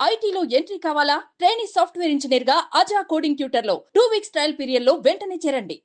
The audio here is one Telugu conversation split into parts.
ఐటీలో ఎంట్రీ కావాలా? ట్రైనీ సాఫ్ట్వేర్ ఇంజనీర్ గా అజా కోడింగ్ ట్యూటర్ లో 2 వీక్స్ ట్రయల్ పీరియడ్ లో వెంటనే చేరండి.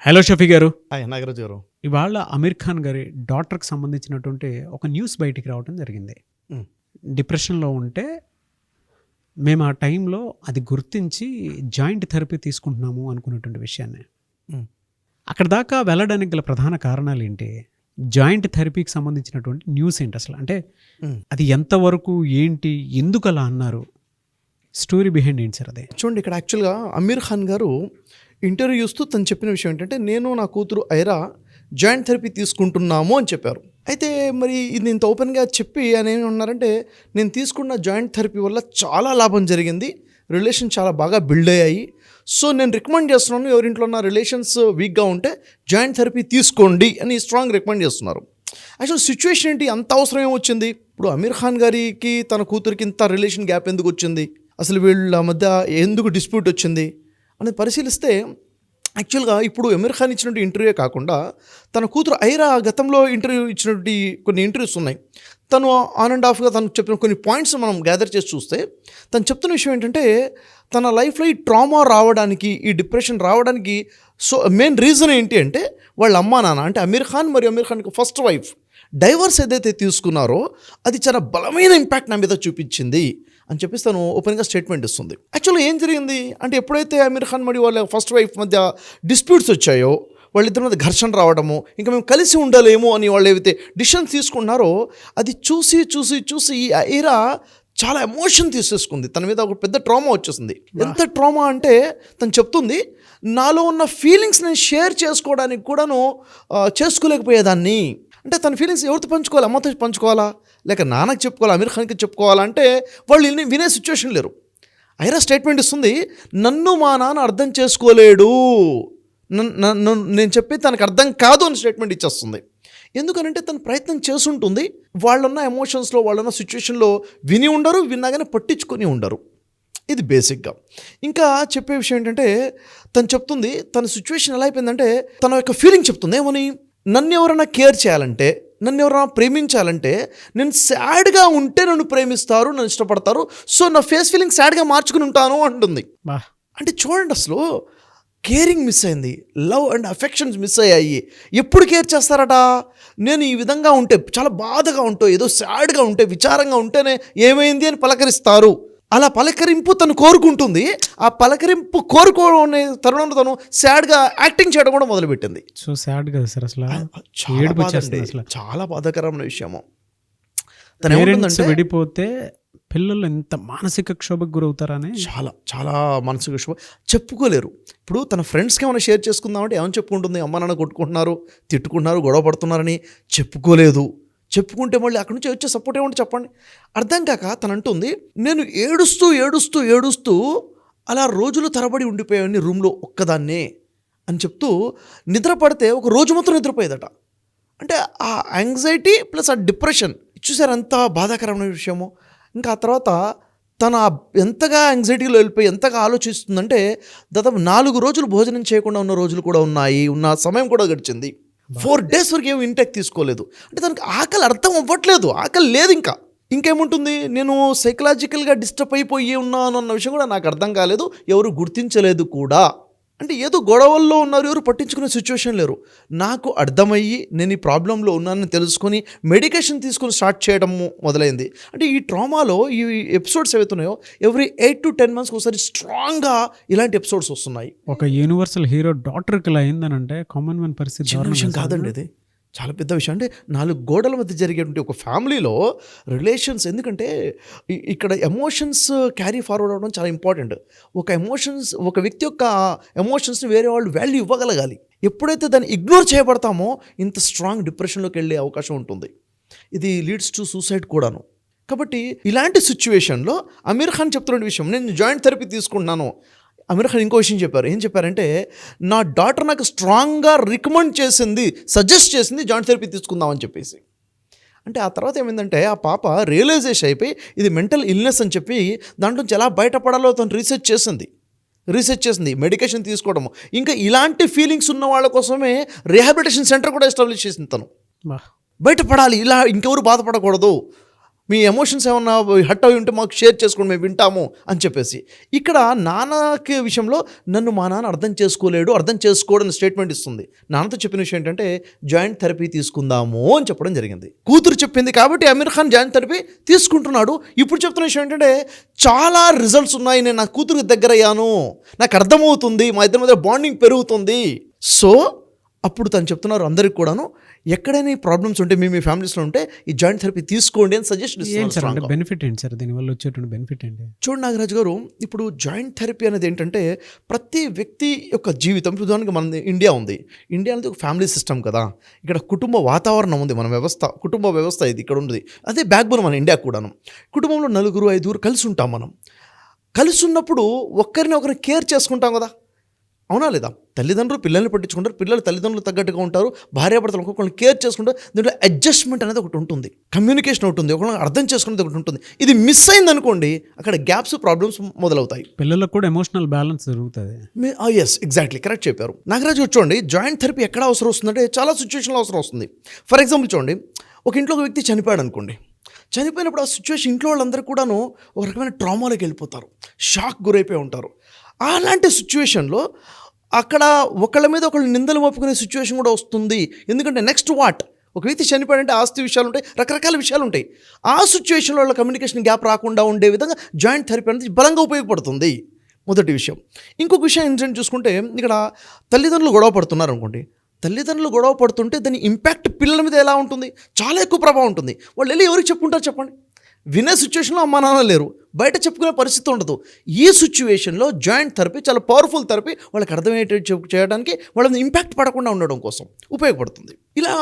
హలో షఫీ గారు. హాయ్ నాగరాజు గారు. ఇవాళ అమీర్ ఖాన్ గారి డాటర్కి సంబంధించినటువంటి ఒక న్యూస్ బయటికి రావడం జరిగింది. డిప్రెషన్లో ఉంటే మేము ఆ టైంలో అది గుర్తించి జాయింట్ థెరపీ తీసుకుంటున్నాము అనుకున్నటువంటి విషయాన్ని, అక్కడ దాకా వెళ్ళడానికి గల ప్రధాన కారణాలు ఏంటి? జాయింట్ థెరపీకి సంబంధించినటువంటి న్యూస్ ఏంటి అసలు? అంటే అది ఎంతవరకు ఏంటి, ఎందుకు అలా అన్నారు, స్టోరీ బిహైండ్ ఏంటి సార్? అదే చూడండి, ఇక్కడ యాక్చువల్గా అమీర్ ఖాన్ గారు ఇంటర్వ్యూ చూస్తూ తను చెప్పిన విషయం ఏంటంటే, నేను నా కూతురు ఐరా జాయింట్ థెరపీ తీసుకుంటున్నాము అని చెప్పారు. అయితే మరి ఇది ఇంత ఓపెన్గా చెప్పి ఆయన ఏమి ఉన్నారంటే, నేను తీసుకున్న జాయింట్ థెరపీ వల్ల చాలా లాభం జరిగింది, రిలేషన్ చాలా బాగా బిల్డ్ అయ్యాయి, సో నేను రికమెండ్ చేస్తున్నాను, ఎవరింట్లో ఉన్న రిలేషన్స్ వీక్గా ఉంటే జాయింట్ థెరపీ తీసుకోండి అని స్ట్రాంగ్ రికమెండ్ చేస్తున్నారు. యాక్చువల్ సిచ్యువేషన్ ఏంటి, అంత అవసరం ఏమొచ్చింది? ఇప్పుడు అమీర్ ఖాన్ గారికి తన కూతురికి ఇంత రిలేషన్ గ్యాప్ ఎందుకు వచ్చింది, అసలు వీళ్ళ మధ్య ఎందుకు డిస్ప్యూట్ వచ్చింది అనేది పరిశీలిస్తే, యాక్చువల్గా ఇప్పుడు అమీర్ ఖాన్ ఇచ్చినటువంటి ఇంటర్వ్యూ కాకుండా తన కూతురు ఐరా గతంలో ఇంటర్వ్యూ ఇచ్చినటువంటి కొన్ని ఇంటర్వ్యూస్ ఉన్నాయి. తను ఆన్ అండ్ ఆఫ్గా తను చెప్పిన కొన్ని పాయింట్స్ మనం గ్యాదర్ చేసి చూస్తే, తను చెప్తున్న విషయం ఏంటంటే, తన లైఫ్లో ఈ ట్రామా రావడానికి, ఈ డిప్రెషన్ రావడానికి మెయిన్ రీజన్ ఏంటి అంటే, వాళ్ళ అమ్మా నాన్న అంటే అమీర్ ఖాన్ మరియు అమీర్ ఖాన్కి ఫస్ట్ వైఫ్ డైవర్స్ ఏదైతే తీసుకున్నారో అది చాలా బలమైన ఇంపాక్ట్ నా మీద చూపించింది అని చెప్పేసి తను ఓపెన్గా స్టేట్మెంట్ ఇస్తుంది. యాక్చువల్గా ఏం జరిగింది అంటే, ఎప్పుడైతే అమీర్ ఖాన్ మరియు వాళ్ళ ఫస్ట్ వైఫ్ మధ్య డిస్ప్యూట్స్ వచ్చాయో, వాళ్ళిద్దరి మధ్య ఘర్షణ రావడము, ఇంకా మేము కలిసి ఉండలేము అని వాళ్ళు ఏవైతే డిసిషన్స్ తీసుకున్నారో, అది చూసి చూసి చూసి ఈ ఐరా చాలా ఎమోషన్ తీసేసుకుంది, తన మీద ఒక పెద్ద ట్రామా వచ్చేసింది. ఎంత ట్రామా అంటే తను చెప్తుంది, నాలో ఉన్న ఫీలింగ్స్ నేను షేర్ చేసుకోవడానికి కూడాను చేసుకోలేకపోయేదాన్ని. అంటే తన ఫీలింగ్స్ ఎవరితో పంచుకోవాలి? అమ్మతో పంచుకోవాలా, లేక నాన్నకి చెప్పుకోవాలా, అమీర్ ఖాన్కి చెప్పుకోవాలా అంటే వాళ్ళు వినే సిచ్యువేషన్ లేరు. ఐరా స్టేట్మెంట్ ఇస్తుంది, నన్ను మా నాన్న అర్థం చేసుకోలేడు, నేను చెప్పి తనకు అర్థం కాదు అని స్టేట్మెంట్ ఇచ్చేస్తుంది. ఎందుకనంటే తను ప్రయత్నం చేస్తుంటుంది, వాళ్ళున్న ఎమోషన్స్లో, వాళ్ళున్న సిచ్యువేషన్లో విని ఉండరు, విన్నాగానే పట్టించుకొని ఉండరు. ఇది బేసిక్గా. ఇంకా చెప్పే విషయం ఏంటంటే, తను చెప్తుంది తన సిచ్యువేషన్ ఎలా అయిపోయిందంటే, తన యొక్క ఫీలింగ్ చెప్తుంది ఏమని, నన్ను ఎవరైనా కేర్ చేయాలంటే, నన్ను ఎవరైనా ప్రేమించాలంటే, నేను సాడ్గా ఉంటే నన్ను ప్రేమిస్తారు, నన్ను ఇష్టపడతారు, సో నా ఫేస్ ఫీలింగ్ సాడ్గా మార్చుకుని ఉంటాను అంటుంది. అంటే చూడండి, అసలు కేరింగ్ మిస్ అయింది, లవ్ అండ్ అఫెక్షన్స్ మిస్ అయ్యాయి. ఎప్పుడు కేర్ చేస్తారట? నేను ఈ విధంగా ఉంటే, చాలా బాధగా ఉంటో, ఏదో సాడ్గా ఉంటే, విచారంగా ఉంటేనే ఏమైంది అని పలకరిస్తారు. అలా పలకరింపు తను కోరుకుంటుంది. ఆ పలకరింపు కోరుకోనే తరుణంలో తను సాడ్గా యాక్టింగ్ చేయడం కూడా మొదలుపెట్టింది. సో సాడ్ కదా సార్, అసలు చాలా బాధాకరమైన విషయము. తను విడిపోతే పిల్లలు ఎంత మానసిక క్షోభకు గురవుతారని, చాలా చాలా మానసిక క్షోభ చెప్పుకోలేరు. ఇప్పుడు తన ఫ్రెండ్స్కి ఏమైనా షేర్ చేసుకుందామంటే ఏమైనా చెప్పుకుంటుంది, అమ్మ నాన్న కొట్టుకుంటున్నారు, తిట్టుకుంటున్నారు, గొడవ పడుతున్నారని చెప్పుకోలేదు. చెప్పుకుంటే మళ్ళీ అక్కడి నుంచి వచ్చే సపోర్ట్ ఏమంటే చెప్పండి, అర్థం కాక తను అంటుంది, నేను ఏడుస్తూ ఏడుస్తూ ఏడుస్తూ అలా రోజులు తరబడి ఉండిపోయాను రూమ్లో ఒక్కదాన్నే అని చెప్తూ, నిద్ర పడితే ఒక రోజు మొత్తం నిద్రపోయేదట. అంటే ఆ యాంగ్జైటీ ప్లస్ ఆ డిప్రెషన్ చూసారు ఎంత బాధాకరమైన విషయమో. ఇంకా ఆ తర్వాత తను ఎంతగా యాంగ్జైటీలో వెళ్ళిపోయి ఎంతగా ఆలోచిస్తుందంటే, దాదాపు 4 రోజులు భోజనం చేయకుండా ఉన్న రోజులు కూడా ఉన్నాయి, ఉన్న సమయం కూడా గడిచింది. 4 days వరకు ఏమి ఇంటెక్ తీసుకోలేదు. అంటే తనకు ఆకలి అర్థం అవ్వట్లేదు, ఆకలి లేదు. ఇంకేముంటుంది, నేను సైకలాజికల్గా డిస్టర్బ్ అయిపోయి ఉన్నాను అన్న విషయం కూడా నాకు అర్థం కాలేదు, ఎవరు గుర్తించలేదు కూడా. అంటే ఏదో గొడవల్లో ఉన్నారు, ఎవరు పట్టించుకునే సిచ్యువేషన్ లేరు. నాకు అర్థమయ్యి నేను ఈ ప్రాబ్లంలో ఉన్నానని తెలుసుకొని మెడికేషన్ తీసుకొని స్టార్ట్ చేయడం మొదలైంది. అంటే ఈ ట్రామాలో ఈ ఎపిసోడ్స్ ఏవైతున్నాయో ఎవ్రీ 8 to 10 months ఒకసారి స్ట్రాంగ్గా ఇలాంటి ఎపిసోడ్స్ వస్తున్నాయి. ఒక యూనివర్సల్ హీరో డాక్టర్కి ఇలా అయిందనంటే కామన్ మ్యాన్ పరిస్థితి చిన్న విషయం కాదండి, ఇది చాలా పెద్ద విషయం. అంటే 4 గోడల మధ్య జరిగేటువంటి ఒక ఫ్యామిలీలో రిలేషన్స్, ఎందుకంటే ఇక్కడ ఎమోషన్స్ క్యారీ ఫార్వర్డ్ అవ్వడం చాలా ఇంపార్టెంట్. ఒక వ్యక్తి యొక్క ఎమోషన్స్ని వేరే వాళ్ళు వాల్యూ ఇవ్వగలగాలి. ఎప్పుడైతే దాన్ని ఇగ్నోర్ చేయబడతామో ఇంత స్ట్రాంగ్ డిప్రెషన్లోకి వెళ్ళే అవకాశం ఉంటుంది. ఇది లీడ్స్ టు సూసైడ్ కూడాను. కాబట్టి ఇలాంటి సిచ్యువేషన్లో అమీర్ ఖాన్ చెప్తున్న విషయం, నేను జాయింట్ థెరపీ తీసుకుంటున్నాను. అమీర్ ఖాన్ ఇంకో విషయం చెప్పారు. ఏం చెప్పారంటే, నా డాటర్ నాకు స్ట్రాంగ్గా రికమెండ్ చేసింది, సజెస్ట్ చేసింది జాయింట్ థెరపీ తీసుకుందామని చెప్పేసి. అంటే ఆ తర్వాత ఏమైందంటే, ఆ పాప రియలైజేషన్ అయిపోయి ఇది మెంటల్ ఇల్నెస్ అని చెప్పి దాంట్లో నుంచి ఎలా బయటపడాలో తను రీసెర్చ్ చేసింది, మెడికేషన్ తీసుకోవడము. ఇంకా ఇలాంటి ఫీలింగ్స్ ఉన్న వాళ్ళ కోసమే రీహాబిలిటేషన్ సెంటర్ కూడా ఎస్టాబ్లిష్ చేసింది. తను బయటపడాలి, ఇలా ఇంకెవరు బాధపడకూడదు, మీ ఎమోషన్స్ ఏమన్నా హట్ అయి ఉంటే మాకు షేర్ చేసుకోండి, మేము వింటాము అని చెప్పేసి. ఇక్కడ నాన్నకి విషయంలో నన్ను మా నాన్న అర్థం చేసుకోలేడు, అర్థం చేసుకోవడం స్టేట్మెంట్ ఇస్తుంది. నాన్నతో చెప్పిన విషయం ఏంటంటే జాయింట్ థెరపీ తీసుకుందాము అని చెప్పడం జరిగింది. కూతురు చెప్పింది కాబట్టి అమీర్ ఖాన్ జాయింట్ థెరపీ తీసుకుంటున్నాడు. ఇప్పుడు చెప్తున్న విషయం ఏంటంటే చాలా రిజల్ట్స్ ఉన్నాయి, నేను నా కూతురికి దగ్గర అయ్యాను, నాకు అర్థమవుతుంది, మా ఇద్దరి మధ్య బాండింగ్ పెరుగుతుంది. సో అప్పుడు తను చెప్తున్నారు అందరికి కూడాను, ఎక్కడైనా ఈ ప్రాబ్లమ్స్ ఉంటే మీ ఫ్యామిలీస్లో ఉంటే ఈ జాయింట్ థెరపీ తీసుకోండి అని సజెషన్ ఏం సార్ అంటే ఇస్తున్నారు. బెనిఫిట్ ఏంటి సార్, దీనివల్ల వచ్చేటువంటి బెనిఫిట్ ఏంటి? చూడండి నాగరాజు గారు, ఇప్పుడు జాయింట్ థెరపీ అనేది ఏంటంటే ప్రతి వ్యక్తి యొక్క జీవితం, ఉదాహరణకి మన ఇండియా ఉంది, ఇండియా అనేది ఒక ఫ్యామిలీ సిస్టమ్ కదా, ఇక్కడ కుటుంబ వాతావరణం ఉంది, మన వ్యవస్థ, కుటుంబ వ్యవస్థ ఇది ఇక్కడ ఉంది, అదే బ్యాక్ బోన్ మన ఇండియా కూడాను. కుటుంబంలో 4-5 కలిసి ఉంటాం. మనం కలిసి ఉన్నప్పుడు ఒకరిని కేర్ చేసుకుంటాం కదా, అవునా లేదా? తల్లిదండ్రులు పిల్లల్ని పట్టించుకుంటారు, పిల్లలు తల్లిదండ్రులు తగ్గట్టుగా ఉంటారు, భార్యాభర్తలు ఒక్కొక్కరిని కేర్ చేసుకుంటారు. దీంట్లో అడ్జస్ట్మెంట్ అనేది ఒకటి ఉంటుంది, కమ్యూనికేషన్ ఒకటి ఉంది, ఒకరిని అర్థం చేసుకునేది ఒకటి ఉంటుంది. ఇది మిస్ అయింది అనుకోండి, అక్కడ గ్యాప్స్, ప్రాబ్లమ్స్ మొదలవుతాయి. పిల్లలకు కూడా ఎమోషనల్ బ్యాలెన్స్ జరుగుతుంది. ఎస్, ఎగ్జాక్ట్లీ కరెక్ట్ చెప్పారు నాగరాజు గారు. చూడండి, జాయింట్ థెరపీ ఎక్కడ అవసరం వస్తుందంటే చాలా సిచ్యువేషన్లో అవసరం వస్తుంది. ఫర్ ఎగ్జాంపుల్ చూడండి, ఒక ఇంట్లో ఒక వ్యక్తి చనిపోయాడు అనుకోండి. చనిపోయినప్పుడు ఆ సిచ్యువేషన్ ఇంట్లో వాళ్ళందరూ కూడాను ఒక రకమైన ట్రామాలోకి వెళ్ళిపోతారు, షాక్ గురైపోయి ఉంటారు. అలాంటి సిచ్యువేషన్లో అక్కడ ఒకళ్ళ మీద ఒకళ్ళు నిందలు మోపుకునే సిచ్యువేషన్ కూడా వస్తుంది. ఎందుకంటే నెక్స్ట్ వాట్, ఒక వ్యక్తి చనిపోయాడంటే ఆస్తి విషయాలు ఉంటాయి, రకరకాల విషయాలు ఉంటాయి. ఆ సిచ్యువేషన్లో వాళ్ళ కమ్యూనికేషన్ గ్యాప్ రాకుండా ఉండే విధంగా జాయింట్ థెరపీ అనేది బలంగా ఉపయోగపడుతుంది. మొదటి విషయం. ఇంకొక విషయం ఏంటంటే చూసుకుంటే, ఇక్కడ తల్లిదండ్రులు గొడవ పడుతున్నారు అనుకోండి, తల్లిదండ్రులు గొడవ పడుతుంటే దాని ఇంపాక్ట్ పిల్లల మీద ఎలా ఉంటుంది, చాలా ఎక్కువ ప్రభావం ఉంటుంది. వాళ్ళు వెళ్ళి ఎవరికి చెప్పుకుంటారు చెప్పండి? వినే సిచ్యువేషన్లో అమ్మా నాన్న లేరు, బయట చెప్పుకునే పరిస్థితి ఉండదు. ఈ సిచ్యువేషన్లో జాయింట్ థెరపీ చాలా పవర్ఫుల్ థెరపీ, వాళ్ళకి అర్థమయ్యేటట్టు చేయడానికి, వాళ్ళ ఇంపాక్ట్ పడకుండా ఉండడం కోసం ఉపయోగపడుతుంది. ఇలా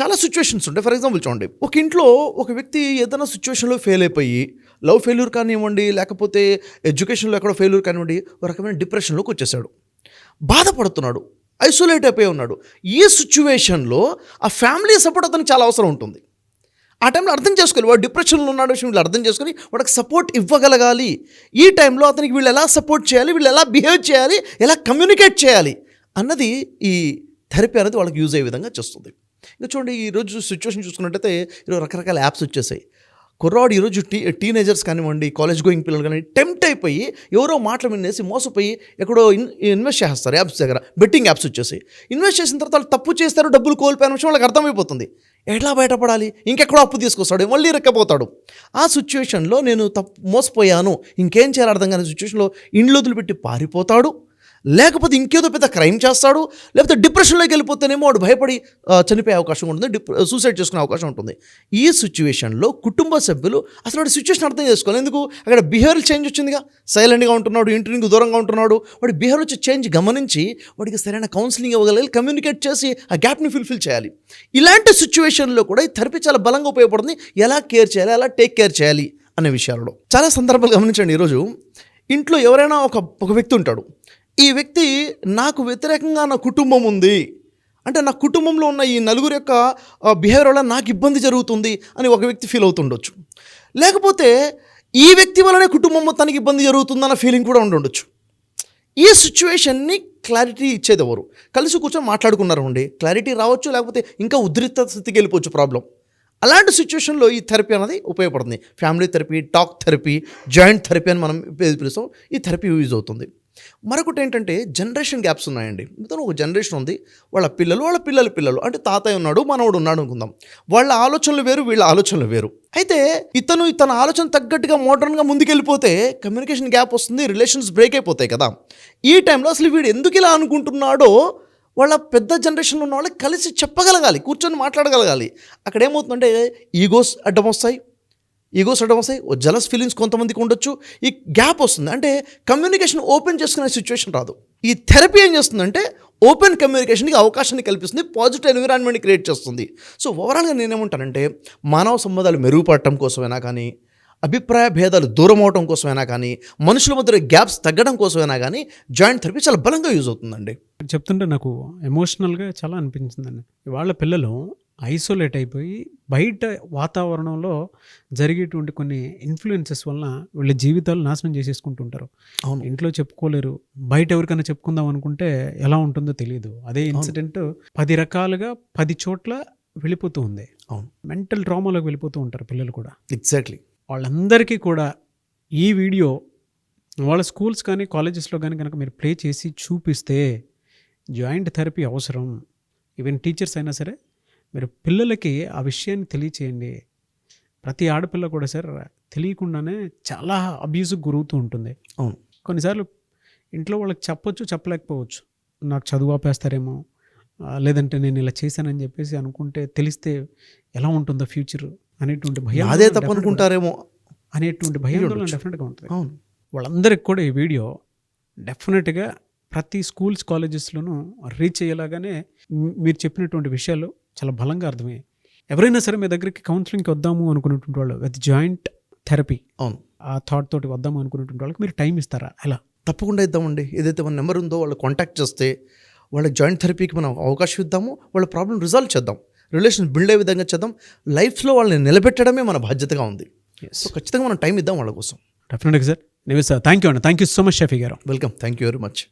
చాలా సిచ్యువేషన్స్ ఉంటాయి. ఫర్ ఎగ్జాంపుల్ చూడండి, ఒక ఇంట్లో ఒక వ్యక్తి ఏదైనా సిచ్యువేషన్లో ఫెయిల్ అయిపోయి, లవ్ ఫెయిల్యూర్ కానివ్వండి, లేకపోతే ఎడ్యుకేషన్లో ఎక్కడో ఫెయిల్యూర్ కానివ్వండి, ఒక రకమైన డిప్రెషన్లోకి వచ్చేసాడు, బాధపడుతున్నాడు, ఐసోలేట్ అయిపోయి ఉన్నాడు. ఈ సిచ్యువేషన్లో ఆ ఫ్యామిలీ సపోర్ట్ అతనికి చాలా అవసరం ఉంటుంది. ఆ టైంలో అర్థం చేసుకోవాలి, వాడు డిప్రెషన్లో ఉన్నాడు విషయం వీళ్ళు అర్థం చేసుకొని వాడికి సపోర్ట్ ఇవ్వగలగాలి. ఈ టైంలో అతనికి వీళ్ళు ఎలా సపోర్ట్ చేయాలి, వీళ్ళు ఎలా బిహేవ్ చేయాలి, ఎలా కమ్యూనికేట్ చేయాలి అన్నది ఈ థెరపీ అనేది వాళ్ళకి యూజ్ అయ్యే విధంగా చేస్తుంది. ఇంకా చూడండి, ఈరోజు సిచ్యువేషన్ చూసుకున్నట్టయితే ఈరోజు రకరకాల యాప్స్ వచ్చేసాయి. కుర్రాడు ఈరోజు టీనేజర్స్ కానివ్వండి, కాలేజ్ గోయింగ్ పిల్లలు కానీ టెంప్ట్ అయిపోయి ఎవరో మాటలు వినేసి మోసపోయి ఎక్కడో ఇన్వెస్ట్ చేస్తారు యాప్స్ దగ్గర, బెట్టింగ్ యాప్స్ వచ్చేసి. ఇన్వెస్ట్ చేసిన తర్వాత వాళ్ళు తప్పు చేస్తారు, డబ్బులు కోల్పోయిన విషయం వాళ్ళకి అర్థమైపోతుంది. ఎట్లా బయటపడాలి, ఇంకెక్కడో అప్పు తీసుకొస్తాడు, మళ్ళీ రెక్కపోతాడు. ఆ సిచ్యువేషన్లో నేను మోసపోయాను, ఇంకేం చేయాలి అర్థం కాని సిచ్యువేషన్లో ఇండ్లు వదిలిపెట్టి పారిపోతాడు, లేకపోతే ఇంకేదో పెద్ద క్రైమ్ చేస్తాడు, లేకపోతే డిప్రెషన్లోకి వెళ్ళిపోతేనేమో వాడు భయపడి చనిపోయే అవకాశం ఉంటుంది, సూసైడ్ చేసుకునే అవకాశం ఉంటుంది. ఈ సిచ్యువేషన్లో కుటుంబ సభ్యులు అసలు వాడి సిచ్యువేషన్ అర్థం చేసుకోవాలి. ఎందుకు, అక్కడ బిహేవియర్ చేంజ్ వచ్చిందిగా, సైలెంట్గా ఉంటున్నాడు, ఇంటికి దూరంగా ఉంటున్నాడు, వాడి బిహేవియర్ వచ్చి చేంజ్ గమనించి వాడికి సరైన కౌన్సిలింగ్ ఇవ్వగలగాలి, కమ్యూనికేట్ చేసి ఆ గ్యాప్ని ఫుల్ఫిల్ చేయాలి. ఇలాంటి సిచ్యువేషన్లో కూడా ఈ థెరపీ చాలా బలంగా ఉపయోగపడుతుంది. ఎలా కేర్ చేయాలి, ఎలా టేక్ కేర్ చేయాలి అనే విషయాలలో చాలా సందర్భాలు గమనించండి. ఈరోజు ఇంట్లో ఎవరైనా ఒక వ్యక్తి ఉంటాడు, ఈ వ్యక్తి నాకు వ్యతిరేకంగా నా కుటుంబం ఉంది అంటే, నా కుటుంబంలో ఉన్న ఈ నలుగురు యొక్క బిహేవియర్ వల్ల నాకు ఇబ్బంది జరుగుతుంది అని ఒక వ్యక్తి ఫీల్ అవుతుండొచ్చు. లేకపోతే ఈ వ్యక్తి వల్లనే కుటుంబం మొత్తానికి ఇబ్బంది జరుగుతుందన్న ఫీలింగ్ కూడా ఉండొచ్చు. ఈ సిచ్యువేషన్ని క్లారిటీ ఇచ్చేది ఎవరు? కలిసి కూర్చొని మాట్లాడుకున్నారు అండి, క్లారిటీ రావచ్చు, లేకపోతే ఇంకా ఉద్రిక్త స్థితికి వెళ్ళిపోవచ్చు ప్రాబ్లం. అలాంటి సిచ్యువేషన్లో ఈ థెరపీ అనేది ఉపయోగపడుతుంది. Family therapy, talk therapy, joint therapy అని మనం పిలుస్తాం. ఈ థెరపీ యూజ్ అవుతుంది. మరొకటి ఏంటంటే జనరేషన్ గ్యాప్స్ ఉన్నాయండి. మిగతా ఒక జనరేషన్ ఉంది, వాళ్ళ పిల్లలు అంటే తాతయ్య ఉన్నాడు, మనవడు ఉన్నాడు అనుకుందాం. వాళ్ళ ఆలోచనలు వేరు, వీళ్ళ ఆలోచనలు వేరు. అయితే తన ఆలోచన తగ్గట్టుగా మోడర్న్గా ముందుకెళ్ళిపోతే కమ్యూనికేషన్ గ్యాప్ వస్తుంది, రిలేషన్స్ బ్రేక్ అయిపోతాయి కదా. ఈ టైంలో అసలు వీడు ఎందుకు ఇలా అనుకుంటున్నాడో వాళ్ళ పెద్ద జనరేషన్లో ఉన్న వాళ్ళకి కలిసి చెప్పగలగాలి, కూర్చొని మాట్లాడగలగాలి. అక్కడ ఏమవుతుందంటే ఈగోస్ అడ్డం వస్తాయి, జలస్ ఫీలింగ్స్ కొంతమందికి ఉండొచ్చు, ఈ గ్యాప్ వస్తుంది. అంటే కమ్యూనికేషన్ ఓపెన్ చేసుకునే సిచ్యువేషన్ రాదు. ఈ థెరపీ ఏం చేస్తుందంటే ఓపెన్ కమ్యూనికేషన్కి అవకాశాన్ని కల్పిస్తుంది, పాజిటివ్ ఎన్విరాన్మెంట్ని క్రియేట్ చేస్తుంది. సో ఓవరాల్గా నేనేమంటానంటే, మానవ సంబంధాలు మెరుగుపడటం కోసమైనా కానీ, అభిప్రాయ భేదాలు దూరం అవడం కోసమైనా కానీ, మనుషుల మధ్య గ్యాప్స్ తగ్గడం కోసమైనా కానీ జాయింట్ థెరపీ చాలా బలంగా యూజ్ అవుతుందండి. చెప్తుంటే నాకు ఎమోషనల్గా చాలా అనిపించిందండి. వాళ్ళ పిల్లలు ఐసోలేట్ అయిపోయి బయట వాతావరణంలో జరిగేటువంటి కొన్ని ఇన్ఫ్లుయెన్సెస్ వలన వీళ్ళ జీవితాలు నాశనం చేసేసుకుంటుంటారు. అవును, ఇంట్లో చెప్పుకోలేరు, బయట ఎవరికైనా చెప్పుకుందాం అనుకుంటే ఎలా ఉంటుందో తెలియదు. అదే ఇన్సిడెంట్ 10 రకాలుగా 10 చోట్ల వెళ్ళిపోతూ ఉంది. అవును, మెంటల్ ట్రామాలోకి వెళ్ళిపోతూ ఉంటారు పిల్లలు కూడా. ఎగ్జాక్ట్లీ. వాళ్ళందరికీ కూడా ఈ వీడియో వాళ్ళ స్కూల్స్ కానీ కాలేజెస్లో కానీ కనుక మీరు ప్లే చేసి చూపిస్తే జాయింట్ థెరపీ అవసరం. ఈవెన్ టీచర్స్ అయినా సరే మీరు పిల్లలకి ఆ విషయాన్ని తెలియచేయండి. ప్రతి ఆడపిల్ల కూడా సార్ తెలియకుండానే చాలా అబ్యూజ్కి గురవుతూ ఉంటుంది. అవును, కొన్నిసార్లు ఇంట్లో వాళ్ళకి చెప్పొచ్చు, చెప్పలేకపోవచ్చు. నాకు చదువు ఆపేస్తారేమో, లేదంటే నేను ఇలా చేశానని చెప్పేసి అనుకుంటే తెలిస్తే ఎలా ఉంటుందో ఫ్యూచర్ అనేటువంటి భయం, అదే తప్పు అనుకుంటారేమో అనేటువంటి భయాందోళన డెఫినెట్గా ఉంటుంది. అవును, వాళ్ళందరికీ కూడా ఈ వీడియో డెఫినెట్గా ప్రతి స్కూల్స్ కాలేజెస్లోనూ రీచ్ అయ్యేలాగానే మీరు చెప్పినటువంటి విషయాలు చాలా బలంగా అర్థమయ్యాయి. ఎవరైనా సరే మీ దగ్గరికి కౌన్సిలింగ్కి వద్దాము అనుకున్నటువంటి వాళ్ళు విత్ జాయింట్ థెరపీ, అవును, ఆ థాట్ తోటి వద్దాము అనుకున్నటువంటి వాళ్ళకి మీరు టైం ఇస్తారా? ఎలా? తప్పకుండా ఇద్దామండి. ఏదైతే మన నెంబర్ ఉందో వాళ్ళు కాంటాక్ట్ చేస్తే వాళ్ళ జాయింట్ థెరపీకి మనం అవకాశం ఇద్దాము. వాళ్ళ ప్రాబ్లం రిజాల్వ్ చేద్దాం, రిలేషన్ బిల్డ్ అయ్యే విధంగా చేద్దాం. లైఫ్లో వాళ్ళని నిలబెట్టడమే మన బాధ్యతగా ఉంది. సో ఖచ్చితంగా మనం టైం ఇద్దాం వాళ్ళ కోసం. డెఫినెట్గా సార్. థ్యాంక్ యూ అండి. Thank you so much Shafi గారు. Welcome. Thank you very much.